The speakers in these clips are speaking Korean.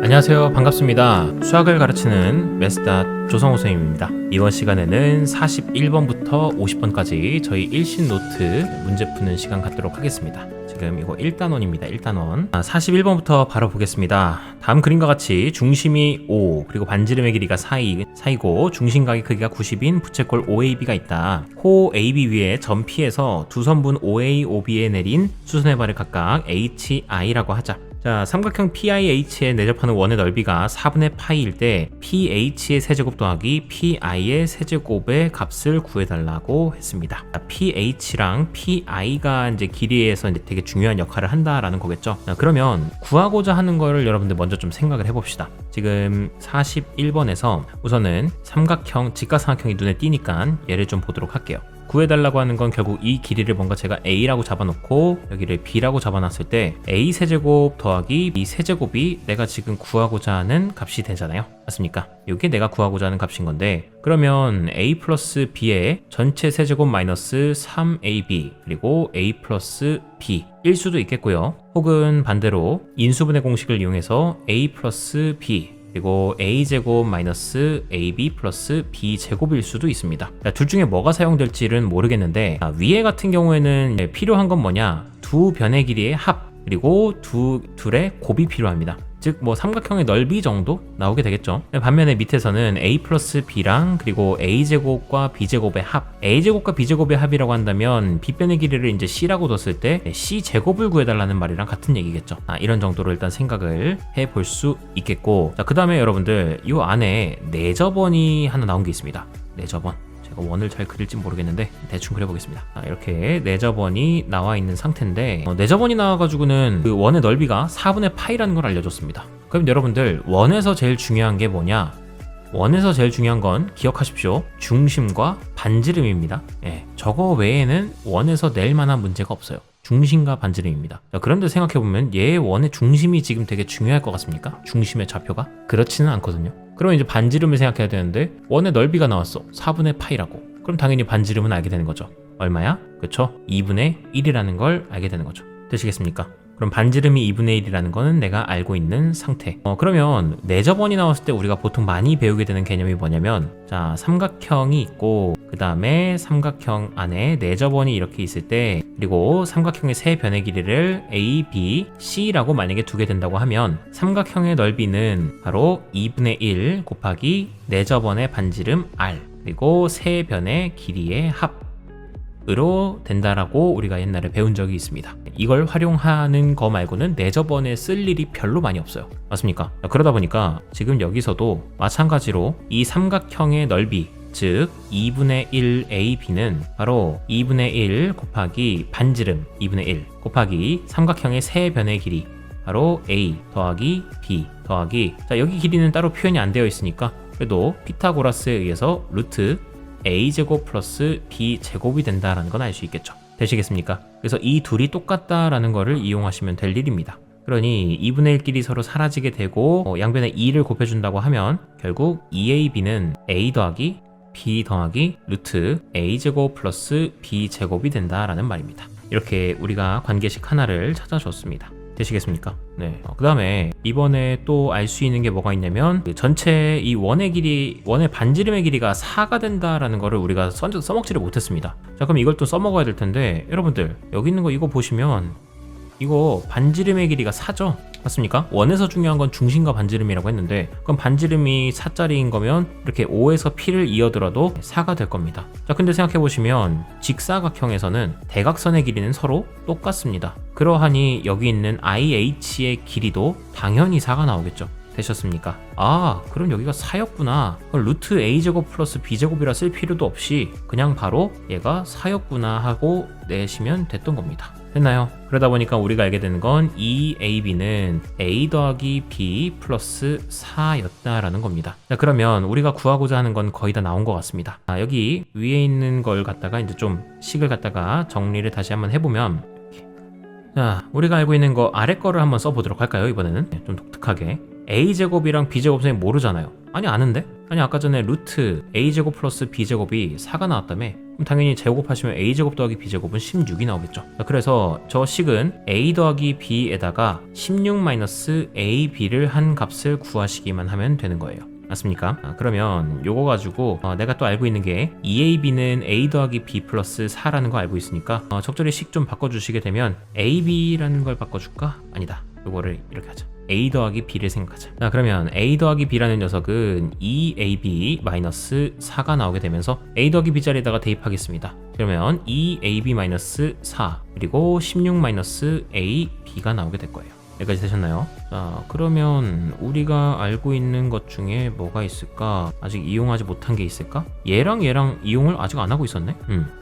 안녕하세요. 반갑습니다. 수학을 가르치는 메스다 조성호 선생님입니다. 이번 시간에는 41번부터 50번까지 저희 일신 노트 문제 푸는 시간 갖도록 하겠습니다. 지금 이거 1단원입니다. 1단원. 41번부터 바로 보겠습니다. 다음 그림과 같이 중심이 5, 그리고 반지름의 길이가 4이고 중심각의 크기가 90인 부채꼴 OAB가 있다. 호 AB 위에 점 P에서 두 선분 OA, OB에 내린 수선의 발을 각각 HI라고 하자. 자, 삼각형 PIH에 내접하는 원의 넓이가 4분의 파이일 때 PH의 세제곱 더하기 PI의 세제곱의 값을 구해달라고 했습니다. 자, PH랑 PI가 이제 길이에서 이제 되게 중요한 역할을 한다라는 거겠죠. 자, 그러면 구하고자 하는 거를 여러분들 먼저 좀 생각을 해봅시다. 지금 41번에서 우선은 삼각형, 직각삼각형이 눈에 띄니까 얘를 좀 보도록 할게요. 구해달라고 하는 건 결국 이 길이를 뭔가 제가 A라고 잡아놓고 여기를 B라고 잡아놨을 때 A 세제곱 더하기 B 세제곱이 내가 지금 구하고자 하는 값이 되잖아요. 맞습니까? 이게 내가 구하고자 하는 값인 건데, 그러면 A 플러스 B의 전체 세제곱 마이너스 3AB 그리고 A 플러스 B 일 수도 있겠고요. 혹은 반대로 인수분해 공식을 이용해서 A 플러스 B 그리고 a제곱 마이너스 ab 플러스 b제곱일 수도 있습니다. 둘 중에 뭐가 사용될지는 모르겠는데, 위에 같은 경우에는 필요한 건 뭐냐, 두 변의 길이의 합 그리고 둘의 곱이 필요합니다. 즉 뭐 삼각형의 넓이 정도 나오게 되겠죠. 반면에 밑에서는 a 플러스 b랑 그리고 a제곱과 b제곱의 합, a제곱과 b제곱의 합이라고 한다면 빗변의 길이를 이제 c라고 뒀을 때 c제곱을 구해달라는 말이랑 같은 얘기겠죠. 이런 정도로 일단 생각을 해볼 수 있겠고, 자, 그 다음에 여러분들 이 안에 내접원이 하나 나온 게 있습니다. 내접원. 제가 원을 잘 그릴지 모르겠는데 대충 그려보겠습니다. 내접원이 나와 있는 상태인데, 내접원이 나와가지고는 그 원의 넓이가 4분의 파이라는 걸 알려줬습니다. 그럼 여러분들 원에서 제일 중요한 게 뭐냐? 원에서 제일 중요한 건 기억하십시오. 중심과 반지름입니다. 저거 외에는 원에서 낼 만한 문제가 없어요. 중심과 반지름입니다. 자, 그런데 생각해보면 얘 원의 중심이 지금 되게 중요할 것 같습니까? 중심의 좌표가? 그렇지는 않거든요. 그럼 이제 반지름을 생각해야 되는데 원의 넓이가 나왔어. 4분의 파이라고. 그럼 당연히 반지름은 알게 되는 거죠. 얼마야? 그쵸? 2분의 1이라는 걸 알게 되는 거죠. 되시겠습니까? 그럼 반지름이 2분의 1이라는 거는 내가 알고 있는 상태. 그러면 내접원이 나왔을 때 우리가 보통 많이 배우게 되는 개념이 뭐냐면, 자, 삼각형이 있고 그 다음에 삼각형 안에 내접원이 이렇게 있을 때, 그리고 삼각형의 세 변의 길이를 A, B, C라고 만약에 두게 된다고 하면 삼각형의 넓이는 바로 2분의 1 곱하기 내접원의 반지름 R 그리고 세 변의 길이의 합으로 된다라고 우리가 옛날에 배운 적이 있습니다. 이걸 활용하는 거 말고는 내접원에 쓸 일이 별로 많이 없어요. 맞습니까? 그러다 보니까 지금 여기서도 마찬가지로 이 삼각형의 넓이, 즉 2분의 1 AB는 바로 2분의 1 곱하기 반지름 2분의 1 곱하기 삼각형의 세 변의 길이 바로 A 더하기 B 더하기, 자, 여기 길이는 따로 표현이 안 되어 있으니까 그래도 피타고라스에 의해서 루트 A제곱 플러스 B제곱이 된다라는 건 알 수 있겠죠. 되시겠습니까? 그래서 이 둘이 똑같다라는 거를 이용하시면 될 일입니다. 그러니 2분의 1끼리 서로 사라지게 되고 양변에 2를 곱해준다고 하면 결국 2AB는 A 더하기 B 더하기 루트 A제곱 플러스 B제곱이 된다라는 말입니다. 이렇게 우리가 관계식 하나를 찾아줬습니다. 되시겠습니까? 네. 그 다음에 이번에 또 알 수 있는 게 뭐가 있냐면, 전체 이 원의 반지름의 길이가 4가 된다라는 거를 우리가 써먹지를 못했습니다. 자, 그럼 이걸 또 써먹어야 될 텐데, 여러분들 여기 있는 거 이거 보시면 이거 반지름의 길이가 4죠? 맞습니까? 원에서 중요한 건 중심과 반지름이라고 했는데, 그럼 반지름이 4짜리인 거면 이렇게 5에서 P를 이어들어도 4가 될 겁니다. 자, 근데 생각해보시면 직사각형에서는 대각선의 길이는 서로 똑같습니다. 그러하니 여기 있는 IH의 길이도 당연히 4가 나오겠죠. 되셨습니까? 그럼 여기가 4였구나. 루트 A제곱 플러스 B제곱이라 쓸 필요도 없이 그냥 바로 얘가 4였구나 하고 내시면 됐던 겁니다. 됐나요? 그러다 보니까 우리가 알게 되는 건 2AB는 A 더하기 B 플러스 4였다라는 겁니다. 자, 그러면 우리가 구하고자 하는 건 거의 다 나온 것 같습니다. 여기 위에 있는 걸 갖다가 이제 좀 식을 갖다가 정리를 다시 한번 해보면, 자, 우리가 알고 있는 거 아래 거를 한번 써보도록 할까요? 이번에는 좀 독특하게 A제곱이랑 B제곱 선생님 모르잖아요. 아니 아는데? 아니 아까 전에 루트 a제곱 플러스 b제곱이 4가 나왔다며? 그럼 당연히 제곱하시면 a제곱 더하기 b제곱은 16이 나오겠죠. 자, 그래서 저 식은 a 더하기 b에다가 16 마이너스 ab를 한 값을 구하시기만 하면 되는 거예요. 맞습니까? 그러면 요거 가지고 내가 또 알고 있는 게 2ab는 a 더하기 b 플러스 4라는 거 알고 있으니까 적절히 식 좀 바꿔주시게 되면 ab라는 걸 바꿔줄까? 아니다. 요거를 이렇게 하자. a 더하기 b를 생각하자. 자, 그러면 a 더하기 b라는 녀석은 2ab 마이너스 4가 나오게 되면서 a 더하기 b 자리에다가 대입하겠습니다. 그러면 2ab 마이너스 4 그리고 16 마이너스 ab가 나오게 될 거예요. 여기까지 되셨나요? 자, 그러면 우리가 알고 있는 것 중에 뭐가 있을까? 아직 이용하지 못한 게 있을까? 얘랑 이용을 아직 안 하고 있었네?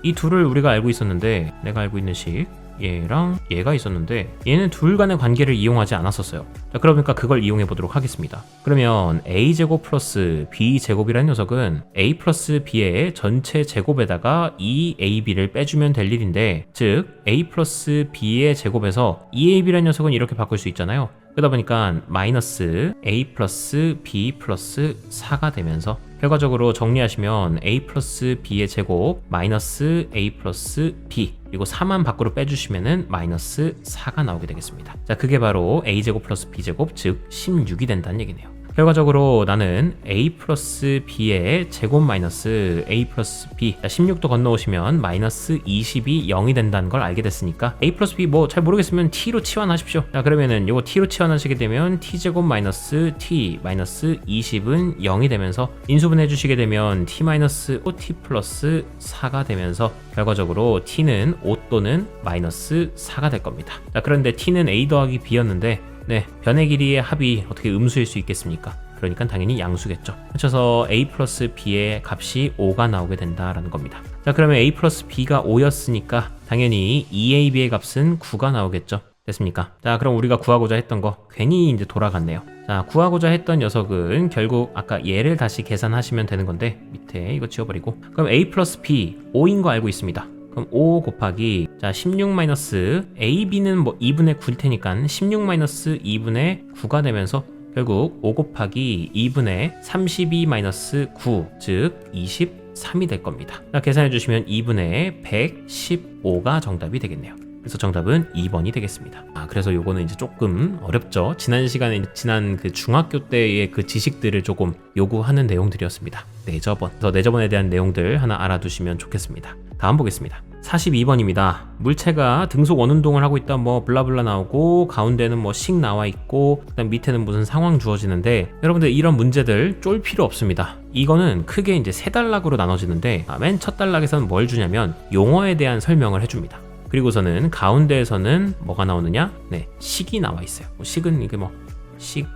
이 둘을 우리가 알고 있었는데, 내가 알고 있는 식 얘랑 얘가 있었는데 얘는 둘 간의 관계를 이용하지 않았었어요. 자, 그러니까 그걸 이용해 보도록 하겠습니다. 그러면 a제곱 플러스 b제곱이라는 녀석은 a 플러스 b의 전체 제곱에다가 2ab를 빼주면 될 일인데, 즉 a 플러스 b의 제곱에서 2ab라는 녀석은 이렇게 바꿀 수 있잖아요. 그러다 보니까 마이너스 a 플러스 b 플러스 4가 되면서 결과적으로 정리하시면 a 플러스 b의 제곱 마이너스 a 플러스 b 그리고 4만 밖으로 빼주시면은 마이너스 4가 나오게 되겠습니다. 자, 그게 바로 a제곱 플러스 b제곱 즉 16이 된다는 얘기네요. 결과적으로 나는 a 플러스 b의 제곱 마이너스 a 플러스 b 16도 건너오시면 마이너스 20이 0이 된다는 걸 알게 됐으니까 a 플러스 b 뭐 잘 모르겠으면 t로 치환하십시오. 자, 그러면은 요거 t로 치환하시게 되면 t제곱 마이너스 t 마이너스 20은 0이 되면서 인수분 해주시게 되면 t 마이너스 5t 플러스 4가 되면서 결과적으로 t는 5 또는 마이너스 4가 될 겁니다. 자, 그런데 t는 a 더하기 b였는데 네, 변의 길이의 합이 어떻게 음수일 수 있겠습니까? 그러니까 당연히 양수겠죠. 그래서 a 플러스 b의 값이 5가 나오게 된다라는 겁니다. 자, 그러면 a 플러스 b가 5였으니까 당연히 2ab의 값은 9가 나오겠죠. 됐습니까? 자, 그럼 우리가 구하고자 했던 거 괜히 이제 돌아갔네요. 자, 구하고자 했던 녀석은 결국 아까 얘를 다시 계산하시면 되는 건데, 밑에 이거 지워버리고, 그럼 a 플러스 b 5인 거 알고 있습니다. 그럼 5 곱하기 자 16 마이너스 ab는 뭐 2분의 9일 테니까 16 마이너스 2분의 9가 되면서 결국 5 곱하기 2분의 32 마이너스 9 즉 23이 될 겁니다. 자, 계산해 주시면 2분의 115가 정답이 되겠네요. 그래서 정답은 2번이 되겠습니다. 그래서 요거는 이제 조금 어렵죠. 지난 시간에 지난 그 중학교 때의 그 지식들을 조금 요구하는 내용들이었습니다. 내저번. 그래서 내저번에 대한 내용들 하나 알아두시면 좋겠습니다. 다음 보겠습니다. 42번입니다. 물체가 등속 원운동을 하고 있다 뭐 블라블라 나오고 가운데는 뭐 식 나와 있고 그다음 밑에는 무슨 상황 주어지는데, 여러분들 이런 문제들 쫄 필요 없습니다. 이거는 크게 이제 세 단락으로 나눠지는데 맨 첫 단락에서는 뭘 주냐면 용어에 대한 설명을 해줍니다. 그리고서는 가운데에서는 뭐가 나오느냐? 네, 식이 나와 있어요. 식은 이게 뭐 식,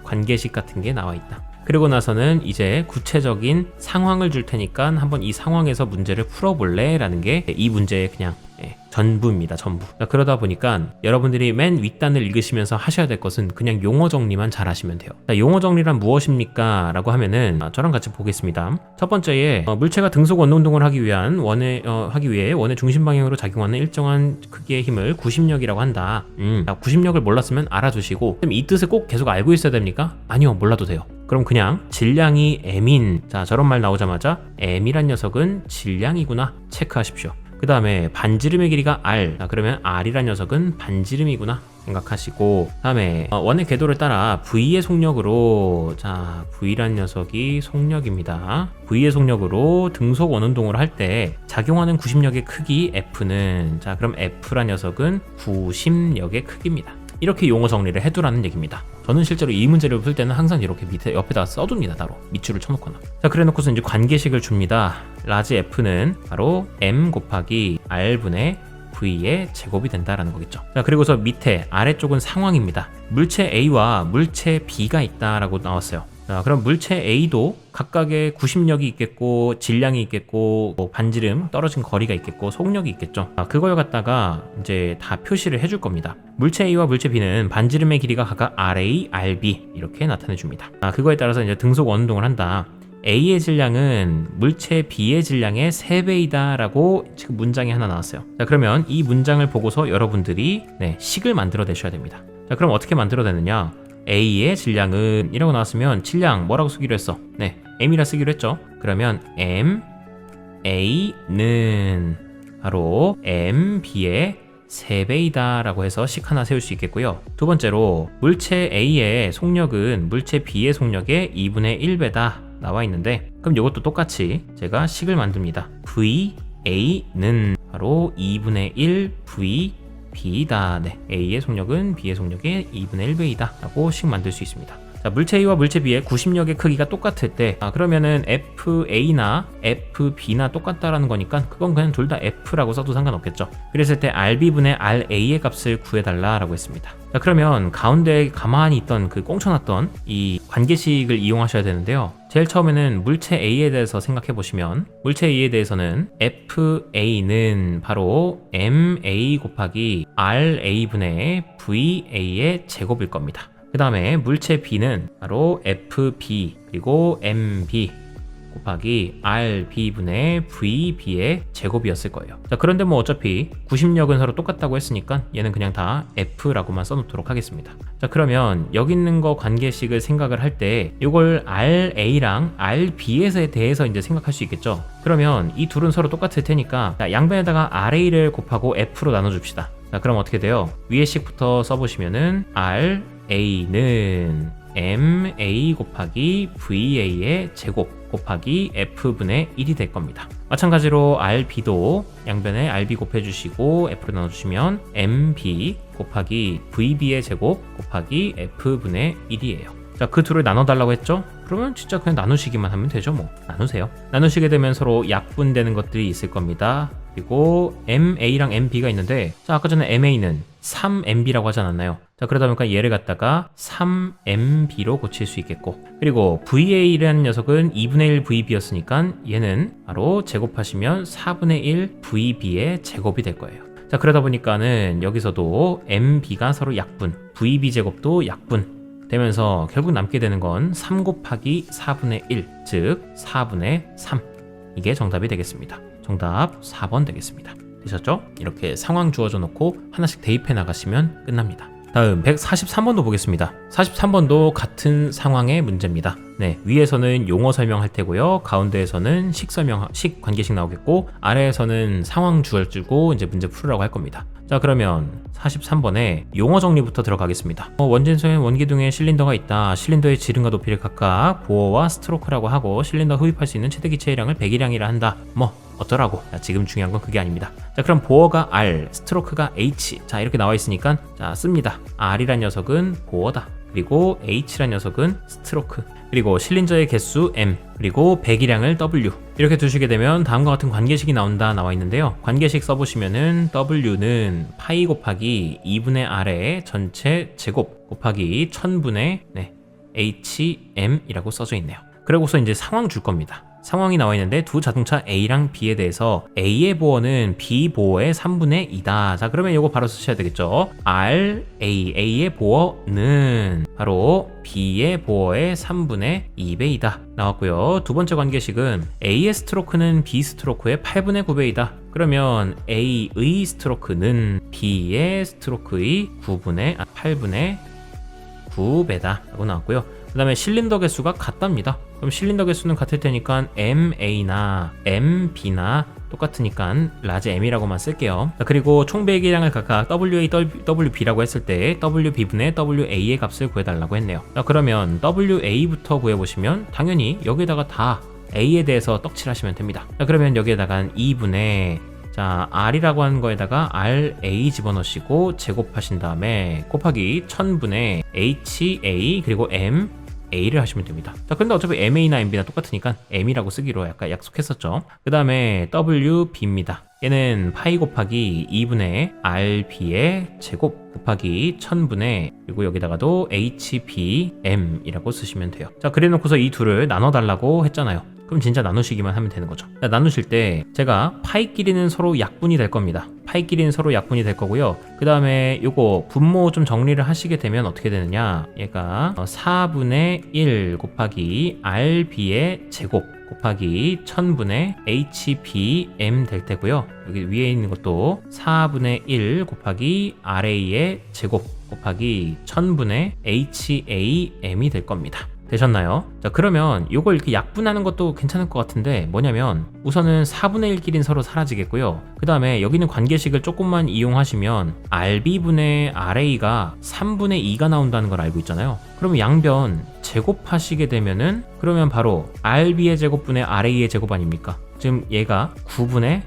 관계식 같은 게 나와 있다. 그리고 나서는 이제 구체적인 상황을 줄 테니까 한번 이 상황에서 문제를 풀어볼래? 라는 게 이 문제의 그냥 전부입니다. 전부. 그러다 보니까 여러분들이 맨 윗단을 읽으시면서 하셔야 될 것은 그냥 용어 정리만 잘 하시면 돼요. 자, 용어 정리란 무엇입니까? 라고 하면은 저랑 같이 보겠습니다. 첫 번째에 물체가 등속 원운동을 하기 위해 원의 중심 방향으로 작용하는 일정한 크기의 힘을 구심력이라고 한다. 자, 구심력을 몰랐으면 알아두시고, 그럼 이 뜻을 꼭 계속 알고 있어야 됩니까? 아니요, 몰라도 돼요. 그럼 그냥 질량이 m인, 자, 저런 말 나오자마자 m이란 녀석은 질량이구나 체크하십시오. 그 다음에 반지름의 길이가 r, 자, 그러면 r이란 녀석은 반지름이구나 생각하시고, 그 다음에 원의 궤도를 따라 v의 속력으로, 자, v란 녀석이 속력입니다. v의 속력으로 등속 원운동을 할 때 작용하는 구심력의 크기 f는, 자, 그럼 f란 녀석은 구심력의 크기입니다. 이렇게 용어 정리를 해두라는 얘기입니다. 저는 실제로 이 문제를 풀 때는 항상 이렇게 밑에 옆에다 써둡니다. 따로 밑줄을 쳐놓거나. 자, 그래놓고서 이제 관계식을 줍니다. 라지 f는 바로 m 곱하기 r분의 v의 제곱이 된다라는 거겠죠. 자, 그리고서 밑에 아래쪽은 상황입니다. 물체 a와 물체 b가 있다라고 나왔어요. 자, 그럼 물체 A도 각각의 구심력이 있겠고 질량이 있겠고 뭐 반지름 떨어진 거리가 있겠고 속력이 있겠죠. 그걸 갖다가 이제 다 표시를 해줄 겁니다. 물체 A와 물체 B는 반지름의 길이가 각각 RA, RB 이렇게 나타내 줍니다. 그거에 따라서 이제 등속 원운동을 한다. A의 질량은 물체 B의 질량의 3배이다 라고 지금 문장이 하나 나왔어요. 자, 그러면 이 문장을 보고서 여러분들이 식을 만들어 내셔야 됩니다. 자, 그럼 어떻게 만들어 내느냐? A의 질량은 이라고 나왔으면 질량 뭐라고 쓰기로 했어? 네, M이라 쓰기로 했죠. 그러면 M, A는 바로 MB의 3배이다 라고 해서 식 하나 세울 수 있겠고요. 두 번째로 물체 A의 속력은 물체 B의 속력의 2분의 1배다 나와 있는데, 그럼 이것도 똑같이 제가 식을 만듭니다. VA는 바로 2분의 1 VB다. 네, A의 속력은 B의 속력의 2분의 1배이다 라고 식 만들 수 있습니다. 자, 물체 A와 물체 B의 구심력의 크기가 똑같을 때, 그러면은 FA나 FB나 똑같다라는 거니까 그건 그냥 둘 다 F라고 써도 상관없겠죠. 그랬을 때 RB분의 RA의 값을 구해달라라고 했습니다. 자, 그러면 가운데 가만히 있던 그 꽁쳐놨던 이 관계식을 이용하셔야 되는데요. 제일 처음에는 물체 A에 대해서 생각해 보시면, 물체 A에 대해서는 FA는 바로 MA 곱하기 RA분의 VA의 제곱일 겁니다. 그 다음에 물체 B는 바로 FB 그리고 MB 곱하기 RB분의 VB의 제곱이었을 거예요. 자, 그런데 뭐 어차피 구심력은 서로 똑같다고 했으니까 얘는 그냥 다 F라고만 써놓도록 하겠습니다. 자, 그러면 여기 있는 거 관계식을 생각을 할 때 이걸 RA랑 RB에 대해서 이제 생각할 수 있겠죠. 그러면 이 둘은 서로 똑같을 테니까 양변에다가 RA를 곱하고 F로 나눠줍시다. 자, 그럼 어떻게 돼요? 위에 식부터 써보시면은 A는 MA 곱하기 VA의 제곱 곱하기 F분의 1이 될 겁니다. 마찬가지로 RB도 양변에 RB 곱해주시고 F로 나눠주시면 MB 곱하기 VB의 제곱 곱하기 F분의 1이에요. 자, 그 둘을 나눠달라고 했죠? 그러면 진짜 그냥 나누시기만 하면 되죠. 뭐 나누세요. 나누시게 되면 서로 약분되는 것들이 있을 겁니다. 그리고 MA랑 MB가 있는데, 자, 아까 전에 MA는 3MB라고 하지 않았나요? 자, 그러다 보니까 얘를 갖다가 3MB로 고칠 수 있겠고, 그리고 VA라는 녀석은 2분의 1 VB였으니까 얘는 바로 제곱하시면 4분의 1 VB의 제곱이 될 거예요. 자, 그러다 보니까는 여기서도 MB가 서로 약분, VB 제곱도 약분 되면서 결국 남게 되는 건 3 곱하기 4분의 1, 즉 4분의 3. 이게 정답이 되겠습니다. 정답 4번 되겠습니다. 되셨죠? 이렇게 상황 주어져 놓고 하나씩 대입해 나가시면 끝납니다. 다음 143번도 보겠습니다. 43번도 같은 상황의 문제입니다. 네, 위에서는 용어 설명할 테고요. 가운데에서는 식 관계식 나오겠고, 아래에서는 상황 주어주고 이제 문제 풀으라고 할 겁니다. 자, 그러면 43번에 용어 정리부터 들어가겠습니다. 원진소에 원기둥에 실린더가 있다. 실린더의 지름과 높이를 각각 보어와 스트로크라고 하고, 실린더 흡입할 수 있는 최대 기체량을 배기량이라 한다. 뭐 어쩌라고. 자, 지금 중요한 건 그게 아닙니다. 자, 그럼 보어가 R, 스트로크가 H. 자, 이렇게 나와 있으니까 자, 씁니다. R이란 녀석은 보어다. 그리고 H란 녀석은 스트로크. 그리고 실린더의 개수 M, 그리고 배기량을 W. 이렇게 두시게 되면 다음과 같은 관계식이 나와 있는데요. 관계식 써보시면은 W는 파이 곱하기 2분의 R의 전체 제곱 곱하기 1000분의 HM이라고 써져 있네요. 그리고서 이제 상황 줄 겁니다. 상황이 나와 있는데 두 자동차 A랑 B에 대해서 A의 보어는 B 보어의 3분의 2다. 자, 그러면 이거 바로 쓰셔야 되겠죠. A의 보어는 바로 B의 보어의 3분의 2배이다 나왔고요. 두 번째 관계식은 A의 스트로크는 B 스트로크의 8분의 9배이다. 그러면 A의 스트로크는 B의 스트로크의 8분의 9배다 라고 나왔고요. 그 다음에 실린더 개수가 같답니다. 그럼 실린더 개수는 같을 테니까 MA나 MB나 똑같으니까 라지 M이라고만 쓸게요. 자, 그리고 총 배기량을 각각 WA, WB라고 했을 때 WB분의 WA의 값을 구해달라고 했네요. 자, 그러면 WA부터 구해보시면 당연히 여기에다가 다 A에 대해서 떡칠하시면 됩니다. 자, 그러면 여기에다가 2분의 R이라고 하는 거에다가 RA 집어넣으시고 제곱하신 다음에 곱하기 1000분의 HA 그리고 MA를 하시면 됩니다. 자, 근데 어차피 MA나 MB나 똑같으니까 M이라고 쓰기로 약간 약속했었죠. 그 다음에 WB입니다. 얘는 파이 곱하기 2분의 RB의 제곱 곱하기 1000분의 그리고 여기다가도 HBM이라고 쓰시면 돼요. 자, 그래놓고서 이 둘을 나눠달라고 했잖아요. 그럼 진짜 나누시기만 하면 되는 거죠. 나누실 때 제가 파이끼리는 서로 약분이 될 겁니다. 파이끼리는 서로 약분이 될 거고요. 그 다음에 요거 분모 좀 정리를 하시게 되면 어떻게 되느냐, 얘가 4분의 1 곱하기 RB의 제곱 곱하기 1000분의 HBM 될 테고요. 여기 위에 있는 것도 4분의 1 곱하기 RA의 제곱 곱하기 1000분의 HAM이 될 겁니다. 되셨나요? 자, 그러면 이걸 이렇게 약분하는 것도 괜찮을 것 같은데 뭐냐면 우선은 4분의 1 길이는 서로 사라지겠고요. 그 다음에 여기 있는 관계식을 조금만 이용하시면 RB분의 RA가 3분의 2가 나온다는 걸 알고 있잖아요. 그러면 양변 제곱하시게 되면은 그러면 바로 RB의 제곱분의 RA의 제곱 아닙니까? 지금 얘가 9분의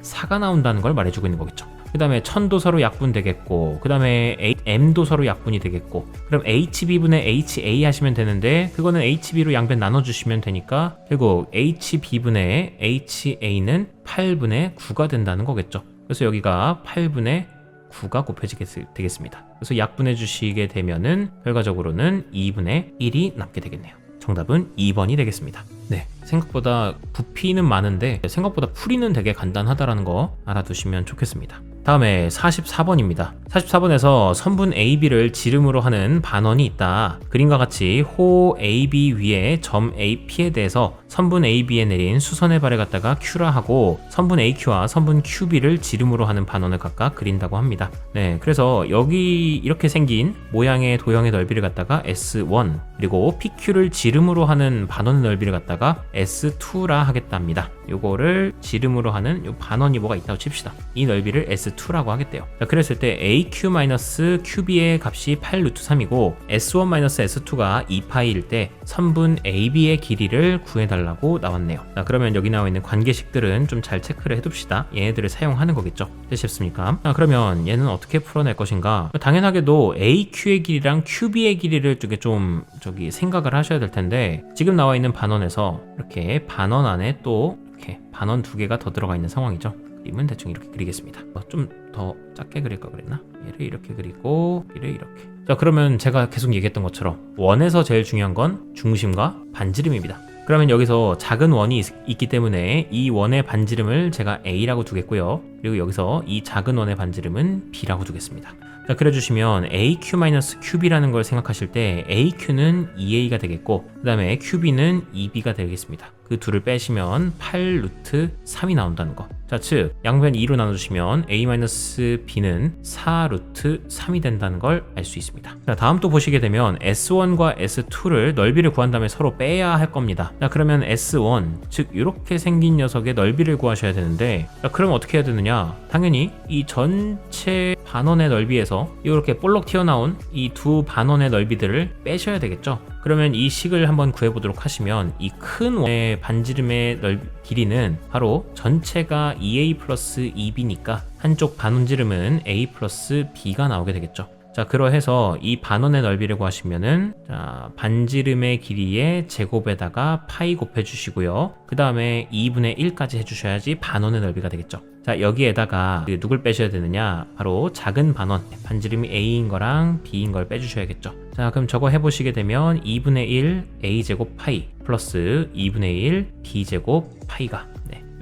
4가 나온다는 걸 말해주고 있는 거겠죠. 그 다음에 1000도 서로 약분 되겠고, 그 다음에 M도 서로 약분이 되겠고, 그럼 HB분의 HA 하시면 되는데 그거는 HB로 양변 나눠주시면 되니까 결국 HB분의 HA는 8분의 9가 된다는 거겠죠. 그래서 여기가 8분의 9가 곱해지게 되겠습니다. 그래서 약분해 주시게 되면은 결과적으로는 2분의 1이 남게 되겠네요. 정답은 2번이 되겠습니다. 네, 생각보다 부피는 많은데 생각보다 풀이는 되게 간단하다라는 거 알아두시면 좋겠습니다. 다음에 44번입니다. 44번에서 선분 AB를 지름으로 하는 반원이 있다. 그림과 같이 호 AB 위에 점 AP에 대해서 선분 AB에 내린 수선의 발을 갖다가 Q라 하고 선분 AQ와 선분 QB를 지름으로 하는 반원을 각각 그린다고 합니다. 네, 그래서 여기 이렇게 생긴 모양의 도형의 넓이를 갖다가 S1 그리고 PQ를 지름으로 하는 반원의 넓이를 갖다가 S2라 하겠답니다. 요거를 지름으로 하는 요 반원이 뭐가 있다고 칩시다. 이 넓이를 S2라고 하겠대요. 자, 그랬을 때 AQ-QB의 값이 8루트3이고 S1-S2가 2파이일 때 선분 AB의 길이를 구해달라고 나왔네요. 자, 그러면 여기 나와 있는 관계식들은 좀 잘 체크를 해둡시다. 얘네들을 사용하는 거겠죠. 되셨습니까? 자, 그러면 얘는 어떻게 풀어낼 것인가? 당연하게도 AQ의 길이랑 QB의 길이를 좀 생각을 하셔야 될 텐데 지금 나와 있는 반원에서 이렇게 반원 안에 또 이렇게 반원 두 개가 더 들어가 있는 상황이죠. 그림은 대충 이렇게 그리겠습니다. 좀 더 작게 그릴까 그랬나? 얘를 이렇게 그리고 얘를 이렇게. 자, 그러면 제가 계속 얘기했던 것처럼 원에서 제일 중요한 건 중심과 반지름입니다. 그러면 여기서 작은 원이 있기 때문에 이 원의 반지름을 제가 A라고 두겠고요. 그리고 여기서 이 작은 원의 반지름은 B라고 두겠습니다. 자, 그래주시면 AQ-QB라는 걸 생각하실 때 AQ는 2A가 되겠고 그 다음에 QB는 2B가 되겠습니다. 그 둘을 빼시면 8루트3이 나온다는 거. 자, 즉 양변 2로 나눠주시면 A-B는 4루트3이 된다는 걸 알 수 있습니다. 자, 다음 또 보시게 되면 S1과 S2를 넓이를 구한 다음에 서로 빼야 할 겁니다. 자, 그러면 S1, 즉 이렇게 생긴 녀석의 넓이를 구하셔야 되는데 자, 그럼 어떻게 해야 되느냐? 당연히 이 전체 반원의 넓이에서 이렇게 볼록 튀어나온 이 두 반원의 넓이들을 빼셔야 되겠죠. 그러면 이 식을 한번 구해보도록 하시면 이 큰 원의 반지름의 길이는 바로 전체가 2A 플러스 2B니까 한쪽 반원지름은 A 플러스 B가 나오게 되겠죠. 자, 그러해서 이 반원의 넓이를 구하시면은 자, 반지름의 길이의 제곱에다가 파이 곱해 주시고요. 그 다음에 2분의 1까지 해주셔야지 반원의 넓이가 되겠죠. 자, 여기에다가 누굴 빼셔야 되느냐? 바로 작은 반원, 반지름이 A인 거랑 B인 걸 빼주셔야겠죠. 자, 그럼 저거 해보시게 되면 2분의 1 A제곱 파이 플러스 2분의 1 B제곱 파이가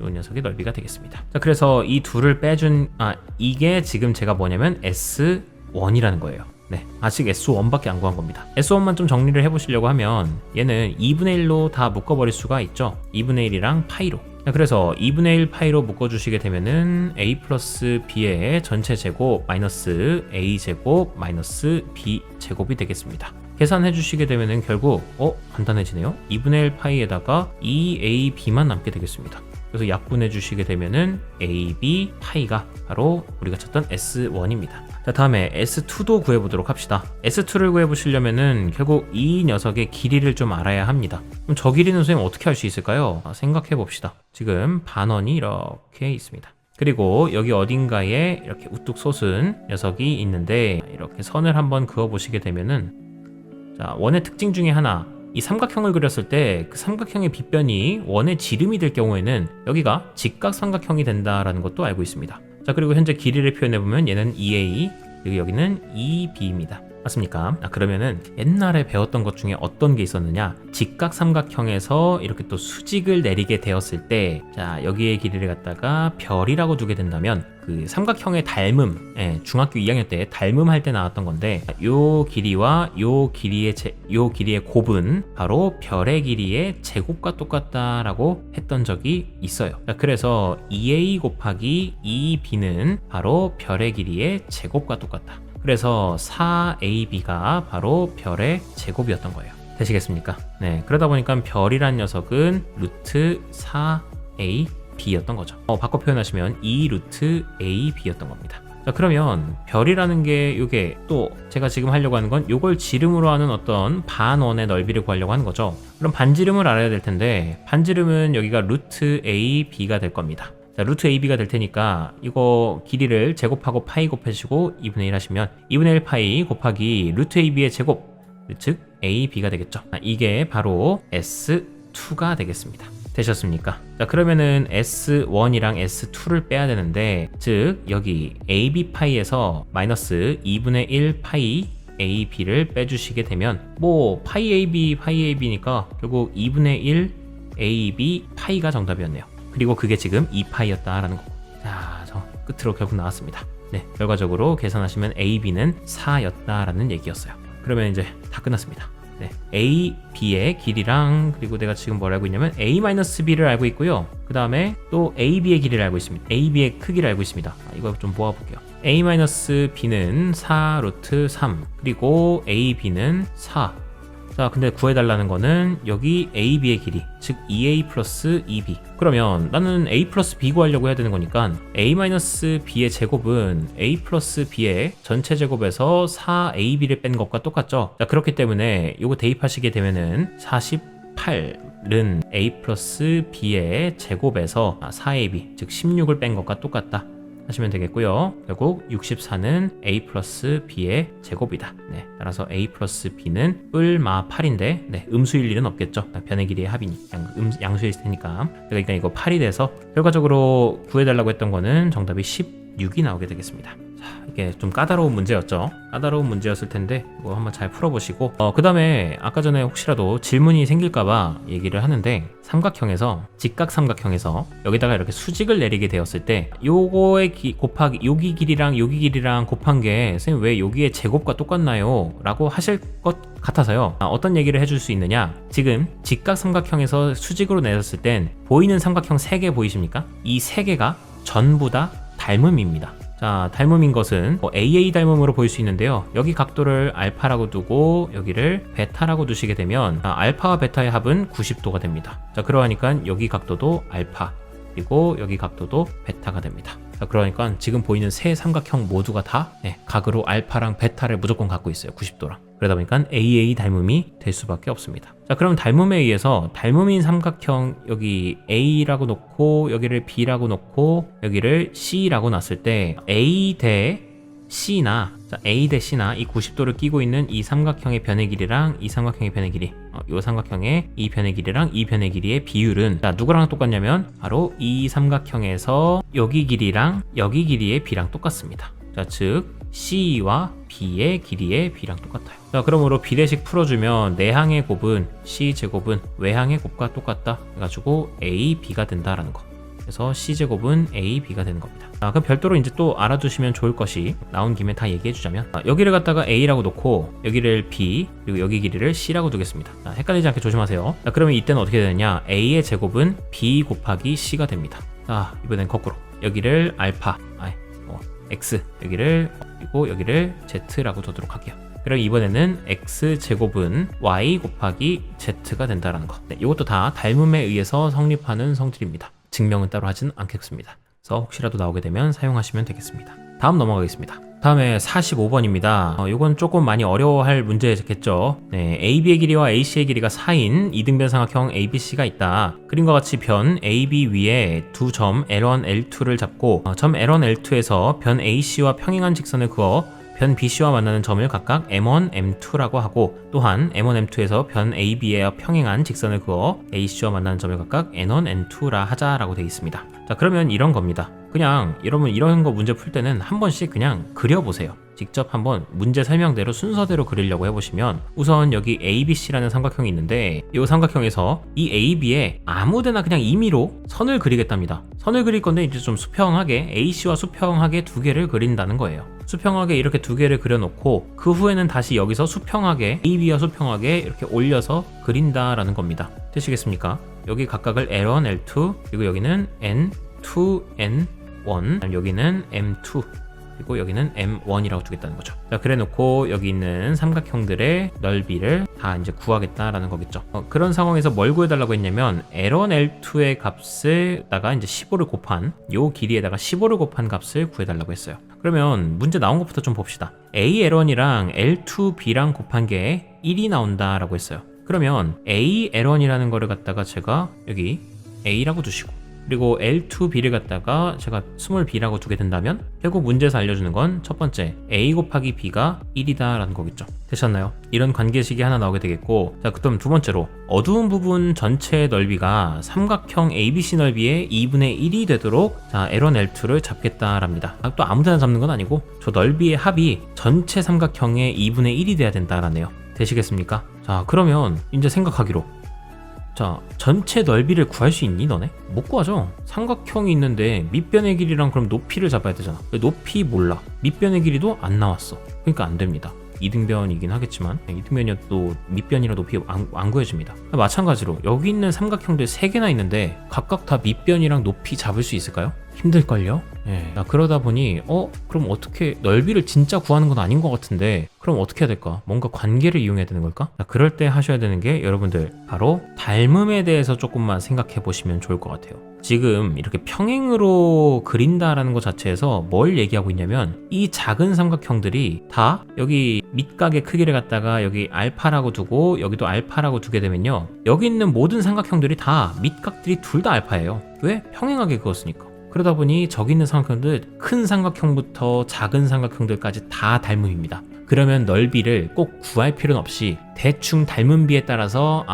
이 녀석의 넓이가 되겠습니다. 자, 그래서 이 둘을 빼준 이게 지금 제가 뭐냐면 S1이라는 거예요. 네, 아직 S1밖에 안 구한 겁니다. S1만 좀 정리를 해보시려고 하면 얘는 2분의 1로 다 묶어버릴 수가 있죠. 2분의 1이랑 파이로. 자, 그래서 2분의 1 파이로 묶어주시게 되면은 A 플러스 B의 전체 제곱 마이너스 A 제곱 마이너스 B 제곱이 되겠습니다. 계산해 주시게 되면은 결국 간단해지네요. 2분의 1 파이에다가 2AB만 남게 되겠습니다. 그래서 약분해 주시게 되면은 AB 파이가 바로 우리가 찾던 S1입니다. 자, 다음에 S2도 구해보도록 합시다. S2를 구해보시려면은 결국 이 녀석의 길이를 좀 알아야 합니다. 그럼 저 길이는 선생님 어떻게 할 수 있을까요? 생각해 봅시다. 지금 반원이 이렇게 있습니다. 그리고 여기 어딘가에 이렇게 우뚝 솟은 녀석이 있는데 이렇게 선을 한번 그어 보시게 되면은 자, 원의 특징 중에 하나, 이 삼각형을 그렸을 때 그 삼각형의 빗변이 원의 지름이 될 경우에는 여기가 직각삼각형이 된다라는 것도 알고 있습니다. 자, 그리고 현재 길이를 표현해보면 얘는 2A, 그리고 여기는 2B입니다. 맞습니까? 그러면은 옛날에 배웠던 것 중에 어떤 게 있었느냐? 직각삼각형에서 이렇게 또 수직을 내리게 되었을 때, 자, 여기의 길이를 갖다가 별이라고 두게 된다면 그 삼각형의 닮음, 중학교 2학년 때 닮음 할 때 나왔던 건데, 요 길이와 요 길이의 곱은 바로 별의 길이의 제곱과 똑같다라고 했던 적이 있어요. 자, 그래서 2A 곱하기 2B는 바로 별의 길이의 제곱과 똑같다. 그래서 4ab가 바로 별의 제곱이었던 거예요. 되시겠습니까? 네, 그러다 보니까 별이란 녀석은 루트 4ab였던 거죠. 바꿔 표현하시면 2 루트 ab였던 겁니다. 자, 그러면 별이라는 게 이게 또 제가 지금 하려고 하는 건 이걸 지름으로 하는 어떤 반원의 넓이를 구하려고 하는 거죠. 그럼 반지름을 알아야 될 텐데 반지름은 여기가 루트 ab가 될 겁니다. 자, 루트 ab가 될 테니까 이거 길이를 제곱하고 파이 곱해주시고 2분의 1 하시면 2분의 1 파이 곱하기 루트 ab의 제곱, 즉 ab가 되겠죠. 이게 바로 S2가 되겠습니다. 되셨습니까? 자, 그러면은 S1이랑 S2를 빼야 되는데, 즉 여기 AB 파이에서 마이너스 2분의 1 파이 AB를 빼주시게 되면 뭐 파이 AB 파이 AB니까 결국 2분의 1 AB 파이가 정답이었네요. 그리고 그게 지금 2파이였다라는 거고. 자, 저 끝으로 결국 나왔습니다. 네, 결과적으로 계산하시면 AB는 4였다라는 얘기였어요. 그러면 이제 다 끝났습니다. 네, A, B의 길이랑 그리고 내가 지금 뭘 알고 있냐면 A-B를 알고 있고요. 그 다음에 또 AB의 길이를 알고 있습니다. AB의 크기를 알고 있습니다. 이거 좀 모아볼게요. A-B는 4 루트 3 그리고 AB는 4. 자, 근데 구해달라는 거는 여기 AB의 길이, 즉 2A 플러스 2B. 그러면 나는 A 플러스 B 구하려고 해야 되는 거니까 A-B의 제곱은 A 플러스 B의 전체 제곱에서 4AB를 뺀 것과 똑같죠. 자, 그렇기 때문에 이거 대입하시게 되면은 48은 A 플러스 B의 제곱에서 4AB, 즉 16을 뺀 것과 똑같다 하시면 되겠고요. 결국 64는 A 플러스 B의 제곱이다. 네, 따라서 A 플러스 B는 뿔마 8인데 네, 음수일 일은 없겠죠. 변의 길이의 합이니 양수일 테니까. 그러니까 이거 8이 돼서 결과적으로 구해달라고 했던 거는 정답이 16이 나오게 되겠습니다. 이게 좀 까다로운 문제였죠. 까다로운 문제였을 텐데 뭐 한번 잘 풀어보시고 그 다음에 아까 전에 혹시라도 질문이 생길까봐 얘기를 하는데 삼각형에서 직각삼각형에서 여기다가 이렇게 수직을 내리게 되었을 때 요거의 곱하기 여기 길이랑 여기 길이랑 곱한 게 선생님 왜 여기의 제곱과 똑같나요? 라고 하실 것 같아서요. 어떤 얘기를 해줄 수 있느냐, 지금 직각삼각형에서 수직으로 내렸을 땐 보이는 삼각형 3개 보이십니까? 이 3개가 전부 다 닮음입니다. 자, 닮음인 것은 AA 닮음으로 보일 수 있는데요. 여기 각도를 알파라고 두고 여기를 베타라고 두시게 되면 알파와 베타의 합은 90도가 됩니다. 자, 그러니까 여기 각도도 알파 그리고 여기 각도도 베타가 됩니다. 자, 그러니까 지금 보이는 세 삼각형 모두가 다 각으로 알파랑 베타를 무조건 갖고 있어요. 90도랑. 그러다 보니까 AA 닮음이 될 수밖에 없습니다. 자, 그럼 닮음에 의해서 닮음인 삼각형 여기 A라고 놓고 여기를 B라고 놓고 여기를 C라고 놨을 때 A 대 C나 A 대 C나 이 90도를 끼고 있는 이 삼각형의 변의 길이랑 이 삼각형의 변의 길이 이 삼각형의 이 변의 길이랑 이 변의 길이의 비율은 누구랑 똑같냐면 바로 이 삼각형에서 여기 길이랑 여기 길이의 B랑 똑같습니다. 자, 즉 C와 B의 길이의 B랑 똑같아요. 자, 그러므로 비례식 풀어주면 내항의 곱은 C제곱은 외항의 곱과 똑같다 해가지고 AB가 된다라는 거. 그래서 C제곱은 AB가 되는 겁니다. 그럼 별도로 이제 또 알아두시면 좋을 것이 나온 김에 다 얘기해주자면 여기를 갖다가 A라고 놓고 여기를 B 그리고 여기 길이를 C라고 두겠습니다. 헷갈리지 않게 조심하세요. 그러면 이때는 어떻게 되느냐, A의 제곱은 B 곱하기 C가 됩니다. 자, 이번엔 거꾸로 여기를 알파 X 여기를 그리고 여기를 Z라고 두도록 할게요. 그럼 이번에는 X제곱은 Y 곱하기 Z가 된다는 거. 네, 이것도 다 닮음에 의해서 성립하는 성질입니다. 증명은 따로 하진 않겠습니다. 그래서 혹시라도 나오게 되면 사용하시면 되겠습니다. 다음 넘어가겠습니다. 다음에 45번입니다. 이건 조금 많이 어려워할 문제겠죠. 네, AB의 길이와 AC의 길이가 4인 이등변 삼각형 ABC가 있다. 그림과 같이 변 AB 위에 두 점 L1, L2를 잡고 점 L1, L2에서 변 AC와 평행한 직선을 그어 변 BC와 만나는 점을 각각 M1, M2라고 하고 또한 M1, M2에서 변 AB에 평행한 직선을 그어 AC와 만나는 점을 각각 N1, N2라 하자라고 되어 있습니다. 자, 그러면 이런 겁니다. 그냥 여러분 이런 거 문제 풀 때는 한 번씩 그냥 그려보세요. 직접 한번 문제 설명대로 순서대로 그리려고 해보시면 우선 여기 ABC라는 삼각형이 있는데 이 삼각형에서 이 AB에 아무데나 그냥 임의로 선을 그리겠답니다. 선을 그릴 건데 이제 좀 수평하게 AC와 수평하게 두 개를 그린다는 거예요. 수평하게 이렇게 두 개를 그려놓고 그 후에는 다시 여기서 수평하게 AB와 수평하게 이렇게 올려서 그린다라는 겁니다. 되시겠습니까? 여기 각각을 L1, L2 그리고 여기는 N2, N1 여기는 M2 그리고 여기는 M1이라고 주겠다는 거죠. 자, 그래 놓고 여기 있는 삼각형들의 넓이를 다 이제 구하겠다라는 거겠죠. 그런 상황에서 뭘 구해달라고 했냐면 L1, L2의 값에다가 이제 15를 곱한 요 길이에다가 15를 곱한 값을 구해달라고 했어요. 그러면 문제 나온 것부터 좀 봅시다. A L1이랑 L2 B랑 곱한 게 1이 나온다라고 했어요. 그러면 A L1이라는 거를 갖다가 제가 여기 A라고 두시고, 그리고 L2B를 갖다가 제가 스몰 b라고 두게 된다면 결국 문제에서 알려주는 건 첫 번째 A 곱하기 B가 1이다 라는 거겠죠. 되셨나요? 이런 관계식이 하나 나오게 되겠고, 자, 그럼 두 번째로 어두운 부분 전체의 넓이가 삼각형 ABC 넓이의 2분의 1이 되도록 자, L1, L2를 잡겠다랍니다. 또 아무데나 잡는 건 아니고 저 넓이의 합이 전체 삼각형의 2분의 1이 돼야 된다라네요. 되시겠습니까? 자, 그러면 이제 생각하기로, 자, 전체 넓이를 구할 수 있니 너네? 못 구하죠. 삼각형이 있는데 밑변의 길이랑 그럼 높이를 잡아야 되잖아. 높이 몰라. 밑변의 길이도 안 나왔어. 그러니까 안 됩니다. 이등변이긴 하겠지만 이등변이어도 밑변이랑 높이 안 구해집니다. 마찬가지로 여기 있는 삼각형들 3개나 있는데 각각 다 밑변이랑 높이 잡을 수 있을까요? 힘들걸요? 예. 그러다 보니 그럼 어떻게, 넓이를 진짜 구하는 건 아닌 것 같은데 그럼 어떻게 해야 될까? 뭔가 관계를 이용해야 되는 걸까? 그럴 때 하셔야 되는 게 여러분들 바로 닮음에 대해서 조금만 생각해 보시면 좋을 것 같아요. 지금 이렇게 평행으로 그린다라는 것 자체에서 뭘 얘기하고 있냐면 이 작은 삼각형들이 다 여기 밑각의 크기를 갖다가 여기 알파라고 두고 여기도 알파라고 두게 되면요, 여기 있는 모든 삼각형들이 다 밑각들이 둘 다 알파예요. 왜? 평행하게 그었으니까. 그러다 보니 저기 있는 삼각형들, 큰 삼각형부터 작은 삼각형들까지 다 닮음입니다. 그러면 넓이를 꼭 구할 필요는 없이 대충 닮은 비에 따라서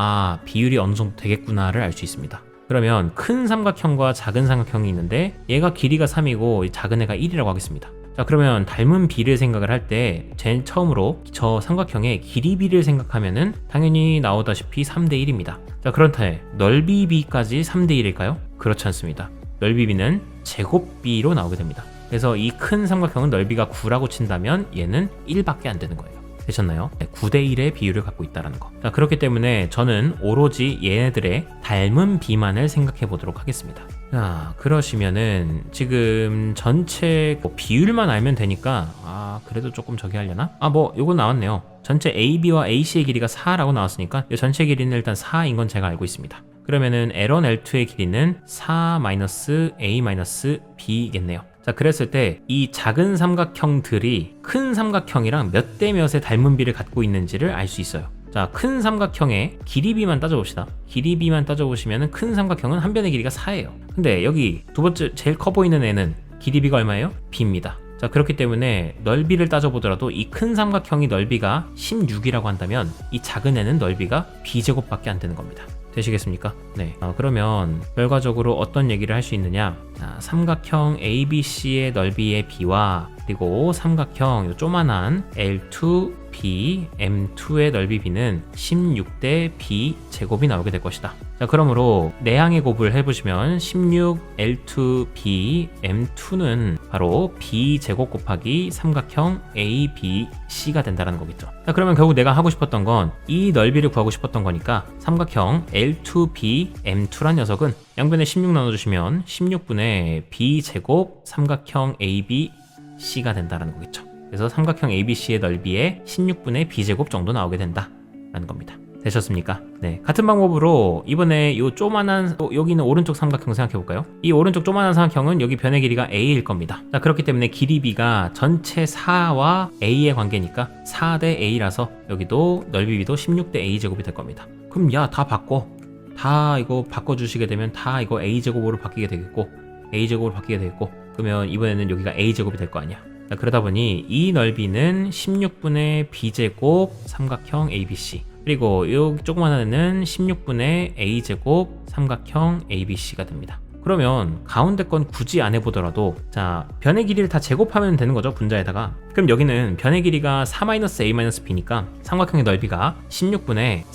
비율이 어느 정도 되겠구나를 알 수 있습니다. 그러면 큰 삼각형과 작은 삼각형이 있는데 얘가 길이가 3이고 작은 애가 1이라고 하겠습니다. 자, 그러면 닮은 비를 생각을 할 때 제일 처음으로 저 삼각형의 길이 비를 생각하면은 당연히 나오다시피 3대 1입니다. 자, 그렇다면 넓이 비까지 3대 1일까요? 그렇지 않습니다. 넓이 비는 제곱 비로 나오게 됩니다. 그래서 이 큰 삼각형은 넓이가 9라고 친다면 얘는 1밖에 안 되는 거예요. 되셨나요? 9대 1의 비율을 갖고 있다는 거. 자, 그렇기 때문에 저는 오로지 얘네들의 닮은 비만을 생각해 보도록 하겠습니다. 자, 그러시면은 지금 전체 비율만 알면 되니까 그래도 조금 저기 하려나? 요거 나왔네요. 전체 AB와 AC의 길이가 4라고 나왔으니까 이 전체 길이는 일단 4인 건 제가 알고 있습니다. 그러면은 L1, L2의 길이는 4-A-B겠네요. 자, 그랬을 때 이 작은 삼각형들이 큰 삼각형이랑 몇 대 몇의 닮은 비를 갖고 있는지를 알 수 있어요. 자, 큰 삼각형의 길이비만 따져봅시다. 길이비만 따져보시면 큰 삼각형은 한 변의 길이가 4예요. 근데 여기 두 번째 제일 커 보이는 애는 길이비가 얼마예요? B입니다. 자, 그렇기 때문에 넓이를 따져보더라도 이 큰 삼각형이 넓이가 16이라고 한다면 이 작은 애는 넓이가 B제곱밖에 안 되는 겁니다. 되시겠습니까? 네. 그러면 결과적으로 어떤 얘기를 할 수 있느냐? 자, 삼각형 ABC의 넓이의 B와 그리고 삼각형 요 조만한 L2B, M2의 넓이 B는 16대 B 제곱이 나오게 될 것이다. 자, 그러므로 내항의 곱을 해보시면 16 L2B, M2는 바로 B 제곱 곱하기 삼각형 ABC가 된다는 거겠죠. 자, 그러면 결국 내가 하고 싶었던 건 이 넓이를 구하고 싶었던 거니까 삼각형 L2B, M2란 녀석은 양변에 16 나눠주시면 16분의 B 제곱 삼각형 ABC가 된다는 거겠죠. 그래서 삼각형 ABC의 넓이에 16분의 B제곱 정도 나오게 된다라는 겁니다. 되셨습니까? 네, 같은 방법으로 이번에 요 조만한 여기 있는 오른쪽 삼각형 생각해 볼까요? 이 오른쪽 조만한 삼각형은 여기 변의 길이가 A일 겁니다. 자, 그렇기 때문에 길이 B가 전체 4와 A의 관계니까 4대 A라서 여기도 넓이 B도 16대 A제곱이 될 겁니다. 그럼 다 바꿔. 다 이거 바꿔주시게 되면 다 이거 A제곱으로 바뀌게 되겠고 A제곱으로 바뀌게 되겠고, 그러면 이번에는 여기가 A제곱이 될 거 아니야. 자, 그러다 보니 이 넓이는 16분의 B제곱 삼각형 ABC, 그리고 이 조그만 애는 16분의 A제곱 삼각형 ABC가 됩니다. 그러면 가운데 건 굳이 안 해보더라도 자, 변의 길이를 다 제곱하면 되는 거죠, 분자에다가. 그럼 여기는 변의 길이가 4-A-B니까 삼각형의 넓이가 16분의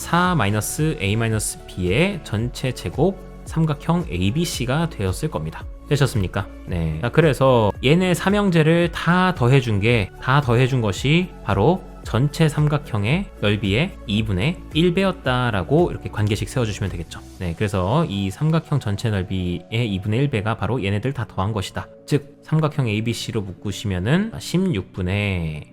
4-A-B의 전체 제곱 삼각형 ABC가 되었을 겁니다. 되셨습니까? 네. 자, 그래서 얘네 삼형제를 다 더해준 것이 바로 전체 삼각형의 넓이의 2분의 1배였다라고 이렇게 관계식 세워주시면 되겠죠. 네, 그래서 이 삼각형 전체 넓이의 2분의 1배가 바로 얘네들 다 더한 것이다. 즉 삼각형 ABC로 묶으시면은 16분의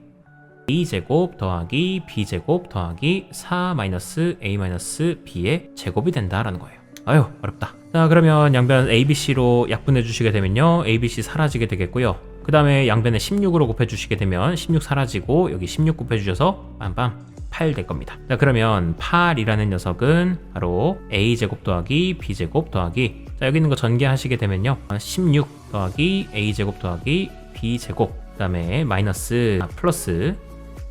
a제곱 더하기 b제곱 더하기 4-a-b의 제곱이 된다라는 거예요. 아유 어렵다. 자, 그러면 양변 ABC로 약분해 주시게 되면요, ABC 사라지게 되겠고요. 그 다음에 양변에 16으로 곱해 주시게 되면 16 사라지고 여기 16 곱해 주셔서 빰빰 8 될 겁니다. 자, 그러면 8이라는 녀석은 바로 a제곱 더하기 b제곱 더하기, 자 여기 있는 거 전개하시게 되면요, 16 더하기 a제곱 더하기 b제곱, 그 다음에 마이너스 플러스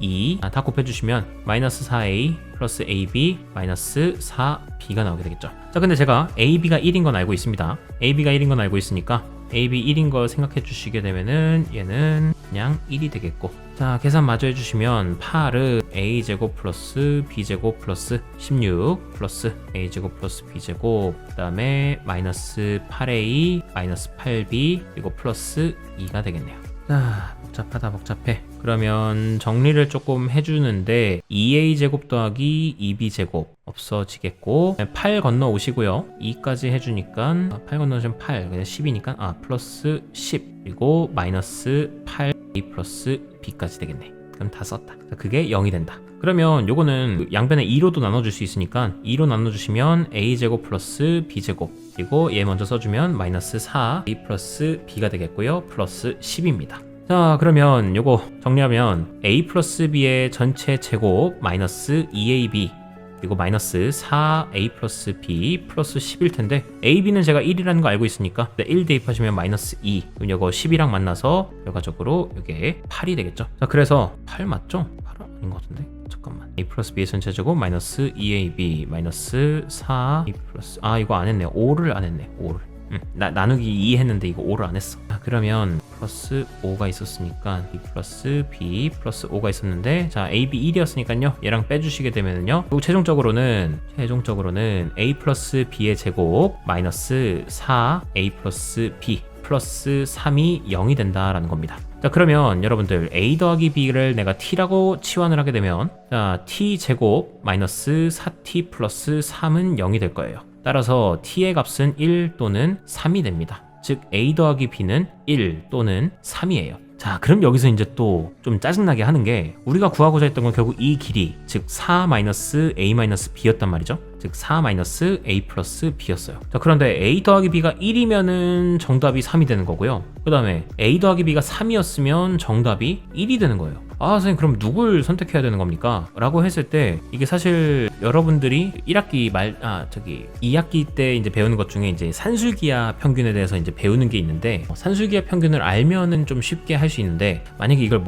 2 다 곱해주시면 마이너스 4a 플러스 ab 마이너스 4b가 나오게 되겠죠. 자, 근데 제가 ab가 1인 건 알고 있습니다. ab가 1인 건 알고 있으니까 ab 1인 거 생각해 주시게 되면은 얘는 그냥 1이 되겠고, 자 계산 마저 해주시면 8은 a제곱 플러스 b제곱 플러스 16 플러스 a제곱 플러스 b제곱, 그 다음에 마이너스 8a 마이너스 8b 그리고 플러스 2가 되겠네요. 자, 복잡하다 복잡해. 그러면 정리를 조금 해주는데 2a제곱 더하기 2b제곱 없어지겠고, 8 건너 오시고요, 2까지 해주니까 8 건너오시면 8 그냥 10이니까 플러스 10 그리고 마이너스 8a 플러스 b까지 되겠네. 그럼 다 썼다. 그게 0이 된다. 그러면 요거는 양변에 2로도 나눠줄 수 있으니까 2로 나눠주시면 a제곱 플러스 b제곱, 그리고 얘 먼저 써주면 마이너스 4a 플러스 b가 되겠고요, 플러스 10입니다. 자, 그러면 요거 정리하면 a 플러스 b의 전체 제곱 마이너스 2ab 그리고 마이너스 4a 플러스 b 플러스 10일 텐데, ab는 제가 1이라는 거 알고 있으니까 1 대입하시면 마이너스 2, 그럼 요거 10이랑 만나서 결과적으로 요게 8이 되겠죠. 자, 그래서 8 맞죠? 8 아닌 것 같은데 잠깐만. a 플러스 b의 전체 제곱 마이너스 2ab 마이너스 4a 플러스, 이거 안 했네. 5를 안 했네. 5를 나누기 2 했는데 이거 5를 안 했어. 그러면 플러스 5가 있었으니까 b 플러스 b 플러스 5가 있었는데, 자 ab 1이었으니까요 얘랑 빼주시게 되면은요, 그리고 최종적으로는 a 플러스 b의 제곱 마이너스 4a 플러스 b 플러스 3이 0이 된다라는 겁니다. 자, 그러면 여러분들 a 더하기 b를 내가 t라고 치환을 하게 되면, 자 t 제곱 마이너스 4t 플러스 3은 0이 될 거예요. 따라서 t의 값은 1 또는 3이 됩니다. 즉 a 더하기 b는 1 또는 3이에요. 자, 그럼 여기서 이제 또 좀 짜증나게 하는 게, 우리가 구하고자 했던 건 결국 이 길이, 즉 4-a-b였단 말이죠. 즉 4-a 플러스 b였어요. 자, 그런데 a 더하기 b가 1이면은 정답이 3이 되는 거고요. 그 다음에 a 더하기 b가 3이었으면 정답이 1이 되는 거예요. 선생님 그럼 누굴 선택해야 되는 겁니까? 라고 했을 때, 이게 사실 여러분들이 1학기 2학기 때 이제 배우는 것 중에 이제 산술기하 평균에 대해서 이제 배우는 게 있는데, 산술기하 평균을 알면은 좀 쉽게 할 수 있는데, 만약에 이걸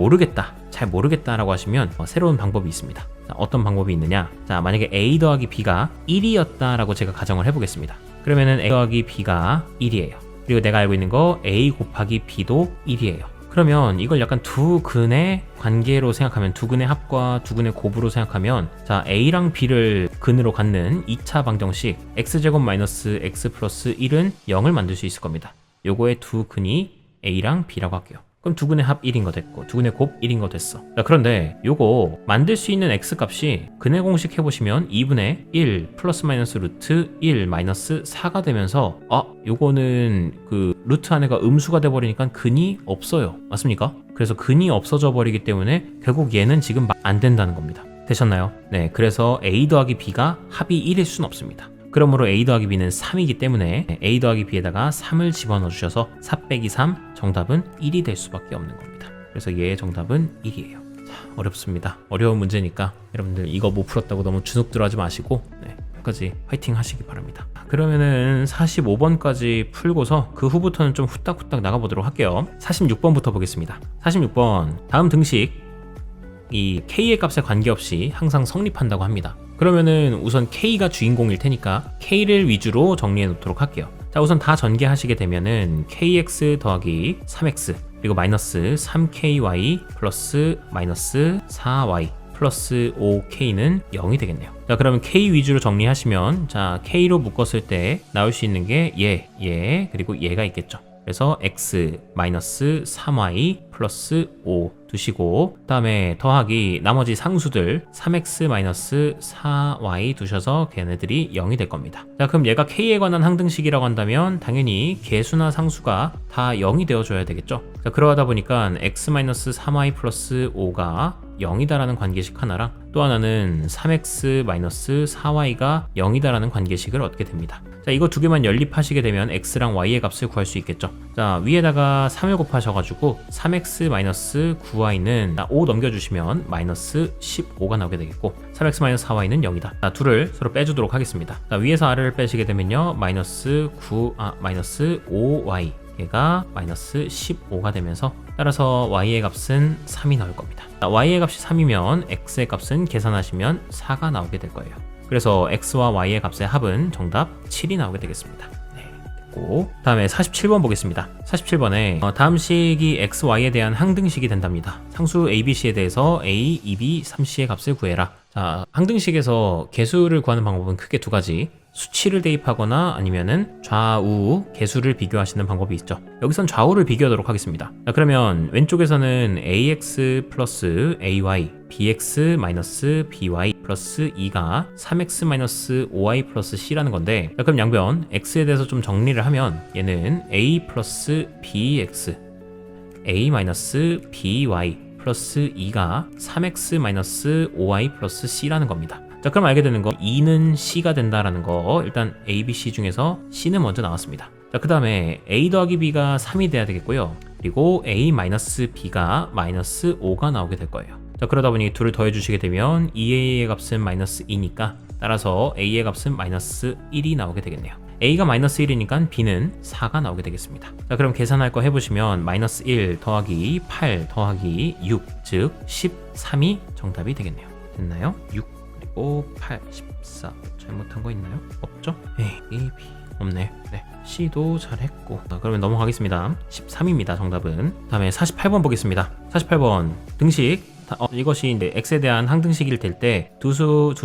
잘 모르겠다라고 하시면 새로운 방법이 있습니다. 자, 어떤 방법이 있느냐? 자, 만약에 a 더하기 b가 1이었다라고 제가 가정을 해보겠습니다. 그러면은 a 더하기 b가 1이에요. 그리고 내가 알고 있는 거 a 곱하기 b도 1이에요. 그러면 이걸 약간 두 근의 관계로 생각하면, 두 근의 합과 두 근의 곱으로 생각하면, 자 a랑 b를 근으로 갖는 2차 방정식 x제곱 마이너스 x 플러스 1은 0을 만들 수 있을 겁니다. 요거의 두 근이 a랑 b라고 할게요. 그럼 두 근의 합 1인 거 됐고 두 근의 곱 1인 거 됐어. 자, 그런데 요거 만들 수 있는 x값이 근의 공식 해보시면 2분의 1 플러스 마이너스 루트 1 마이너스 4가 되면서, 요거는 그 루트 안에가 음수가 돼버리니까 근이 없어요. 맞습니까? 그래서 근이 없어져 버리기 때문에 결국 얘는 지금 안 된다는 겁니다. 되셨나요? 네, 그래서 a 더하기 b가 합이 1일 수는 없습니다. 그러므로 a 더하기 b는 3이기 때문에 a 더하기 b에다가 3을 집어넣어 주셔서 4 빼기 3, 정답은 1이 될 수밖에 없는 겁니다. 그래서 얘의 정답은 1이에요. 자, 어렵습니다. 어려운 문제니까 여러분들 이거 못 풀었다고 너무 주눅 들어하지 마시고, 끝까지 화이팅 하시기 바랍니다. 그러면은 45번까지 풀고서 그 후부터는 좀 후딱후딱 나가보도록 할게요. 46번부터 보겠습니다. 46번, 다음 등식 이 k의 값에 관계없이 항상 성립한다고 합니다. 그러면은 우선 k가 주인공일 테니까 k를 위주로 정리해 놓도록 할게요. 자, 우선 다 전개하시게 되면은 kx 더하기 3x 그리고 마이너스 3ky 플러스 마이너스 4y 플러스 5k는 0이 되겠네요. 자, 그러면 k 위주로 정리하시면, 자 k로 묶었을 때 나올 수 있는 게 얘 그리고 얘가 있겠죠. 그래서 x 마이너스 3y 플러스 5 두시고, 그 다음에 더하기 나머지 상수들 3x 마이너스 4y 두셔서 걔네들이 0이 될 겁니다. 자, 그럼 얘가 k에 관한 항등식이라고 한다면 당연히 개수나 상수가 다 0이 되어줘야 되겠죠. 자, 그러다 보니까 x 마이너스 3y 플러스 5가 0이다라는 관계식 하나랑 또 하나는 3x 마이너스 4y가 0이다라는 관계식을 얻게 됩니다. 자, 이거 두 개만 연립하시게 되면 x랑 y의 값을 구할 수 있겠죠. 자, 위에다가 3을 곱하셔가지고 3x 마이너스 9y는 5 넘겨주시면 마이너스 15가 나오게 되겠고, 3x 마이너스 4y는 0이다. 자, 둘을 서로 빼주도록 하겠습니다. 자, 위에서 a를 빼시게 되면요 마이너스 5y 얘가 마이너스 15가 되면서, 따라서 y의 값은 3이 나올 겁니다. 자, y의 값이 3이면 x의 값은 계산하시면 4가 나오게 될 거예요. 그래서 x와 y의 값의 합은 정답 7이 나오게 되겠습니다. 네, 됐고, 다음에 47번 보겠습니다. 47번에 다음 식이 x, y에 대한 항등식이 된답니다. 상수 a, b, c에 대해서 a, 2b, 3c의 값을 구해라. 자, 항등식에서 개수를 구하는 방법은 크게 두 가지. 수치를 대입하거나 아니면은 좌우 개수를 비교하시는 방법이 있죠. 여기선 좌우를 비교하도록 하겠습니다. 자, 그러면 왼쪽에서는 ax 플러스 ay, bx 마이너스 by 플러스 2가 3x 마이너스 5y 플러스 c라는 건데, 자, 그럼 양변 x에 대해서 좀 정리를 하면 얘는 a 플러스 bx, a 마이너스 by 플러스 2가 3x 마이너스 5y 플러스 c라는 겁니다. 자, 그럼 알게 되는 거 2는 c가 된다라는 거, 일단 a, b, c 중에서 c는 먼저 나왔습니다. 자, 그 다음에 a 더하기 b가 3이 돼야 되겠고요. 그리고 a 마이너스 b가 마이너스 5가 나오게 될 거예요. 자, 그러다 보니 둘을 더해 주시게 되면 2a의 값은 마이너스 2니까 따라서 a의 값은 마이너스 1이 나오게 되겠네요. a가 마이너스 1이니까 b는 4가 나오게 되겠습니다. 자, 그럼 계산할 거 해보시면 마이너스 1 더하기 8 더하기 6, 즉 13이 정답이 되겠네요. 됐나요? 6 그리고 8, 14 잘못한 거 있나요? 없죠? A, B 없네. 네, C도 잘했고. 자, 그러면 넘어가겠습니다. 13입니다 정답은. 다음에 48번 보겠습니다. 48번 등식. 이것이 이제 x에 대한 항등식일 때 두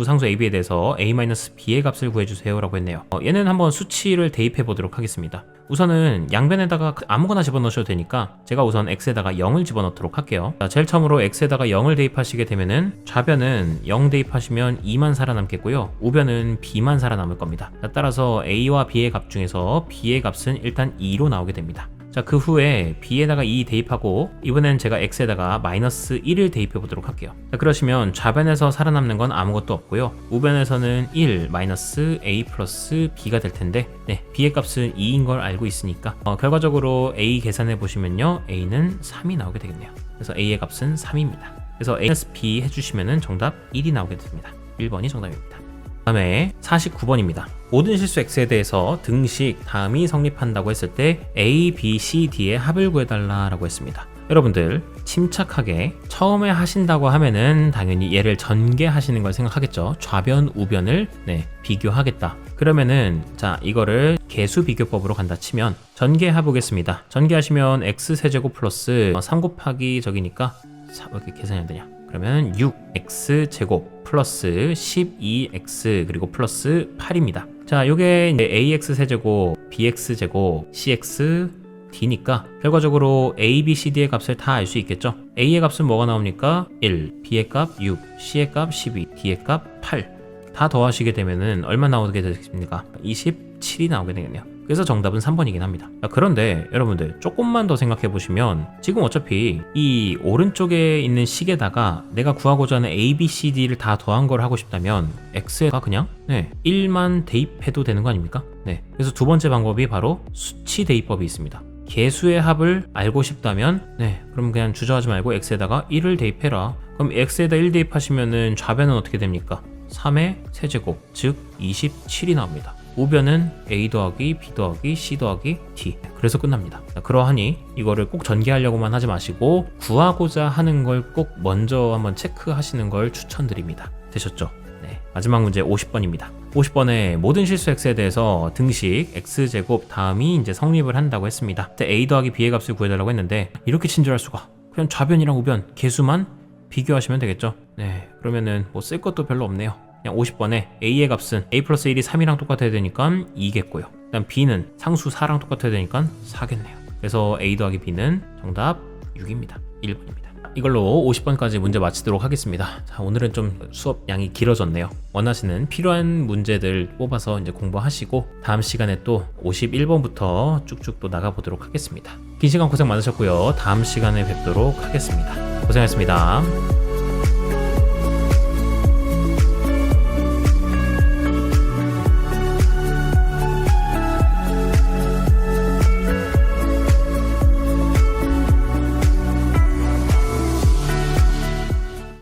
상수 a, b에 대해서 a-b의 값을 구해주세요 라고 했네요. 얘는 한번 수치를 대입해 보도록 하겠습니다. 우선은 양변에다가 아무거나 집어넣으셔도 되니까 제가 우선 x에다가 0을 집어넣도록 할게요. 자, 제일 처음으로 x에다가 0을 대입하시게 되면은 좌변은 0 대입하시면 2만 살아남겠고요, 우변은 b만 살아남을 겁니다. 자, 따라서 a와 b의 값 중에서 b의 값은 일단 2로 나오게 됩니다. 자, 그 후에 b에다가 2 대입하고 이번엔 제가 x에다가 마이너스 1을 대입해 보도록 할게요. 자, 그러시면 좌변에서 살아남는 건 아무것도 없고요, 우변에서는 1 마이너스 a 플러스 b가 될 텐데, 네, b의 값은 2인 걸 알고 있으니까 결과적으로 a 계산해 보시면요 a는 3이 나오게 되겠네요. 그래서 a의 값은 3입니다. 그래서 a-b 해주시면은 정답 1이 나오게 됩니다. 1번이 정답입니다. 다음에 49번입니다. 모든 실수 x에 대해서 등식 다음이 성립한다고 했을 때 a, b, c, d의 합을 구해달라고 했습니다. 여러분들 침착하게 처음에 하신다고 하면은 당연히 얘를 전개하시는 걸 생각하겠죠. 좌변, 우변을 비교하겠다. 그러면은 자, 이거를 개수 비교법으로 간다 치면 전개해 보겠습니다. 전개하시면 x세제곱 플러스 3 곱하기 저기니까 왜 이렇게 계산이 안 되냐. 그러면 6x제곱 플러스 12x 그리고 플러스 8입니다. 자, 요게 이제 ax세제곱, bx제곱, cx, d니까 결과적으로 a, b, c, d의 값을 다 알 수 있겠죠. a의 값은 뭐가 나옵니까? 1, b의 값 6, c의 값 12, d의 값 8. 다 더하시게 되면은 얼마 나오게 되겠습니까? 27이 나오게 되겠네요. 그래서 정답은 3번이긴 합니다. 자, 그런데 여러분들 조금만 더 생각해 보시면 지금 어차피 이 오른쪽에 있는 식에다가 내가 구하고자 하는 a, b, c, d를 다 더한 걸 하고 싶다면 x에가 그냥 1만 대입해도 되는 거 아닙니까? 네, 그래서 두 번째 방법이 바로 수치 대입법이 있습니다. 개수의 합을 알고 싶다면 그럼 그냥 주저하지 말고 x에다가 1을 대입해라. 그럼 x에다 1 대입하시면은 좌변은 어떻게 됩니까? 3의 세제곱, 즉 27이 나옵니다. 우변은 a 더하기 b 더하기 c 더하기 d. 그래서 끝납니다. 자, 그러하니 이거를 꼭 전개하려고만 하지 마시고 구하고자 하는 걸 꼭 먼저 한번 체크하시는 걸 추천드립니다. 되셨죠? 네, 마지막 문제 50번입니다. 50번에 모든 실수 x에 대해서 등식 x제곱 다음이 이제 성립을 한다고 했습니다. a 더하기 b의 값을 구해달라고 했는데 이렇게 친절할 수가. 그냥 좌변이랑 우변 개수만 비교하시면 되겠죠. 네, 그러면은 뭐 쓸 것도 별로 없네요. 그냥 50번에 a의 값은 a 플러스 1이 3이랑 똑같아야 되니까 2겠고요. 그다음 b는 상수 4랑 똑같아야 되니까 4겠네요. 그래서 A 더하기 B는 정답 6입니다. 1번입니다. 이걸로 50번까지 문제 마치도록 하겠습니다. 자, 오늘은 좀 수업 양이 길어졌네요. 원하시는 필요한 문제들 뽑아서 이제 공부하시고 다음 시간에 또 51번부터 쭉쭉 또 나가보도록 하겠습니다. 긴 시간 고생 많으셨고요. 다음 시간에 뵙도록 하겠습니다. 고생하셨습니다.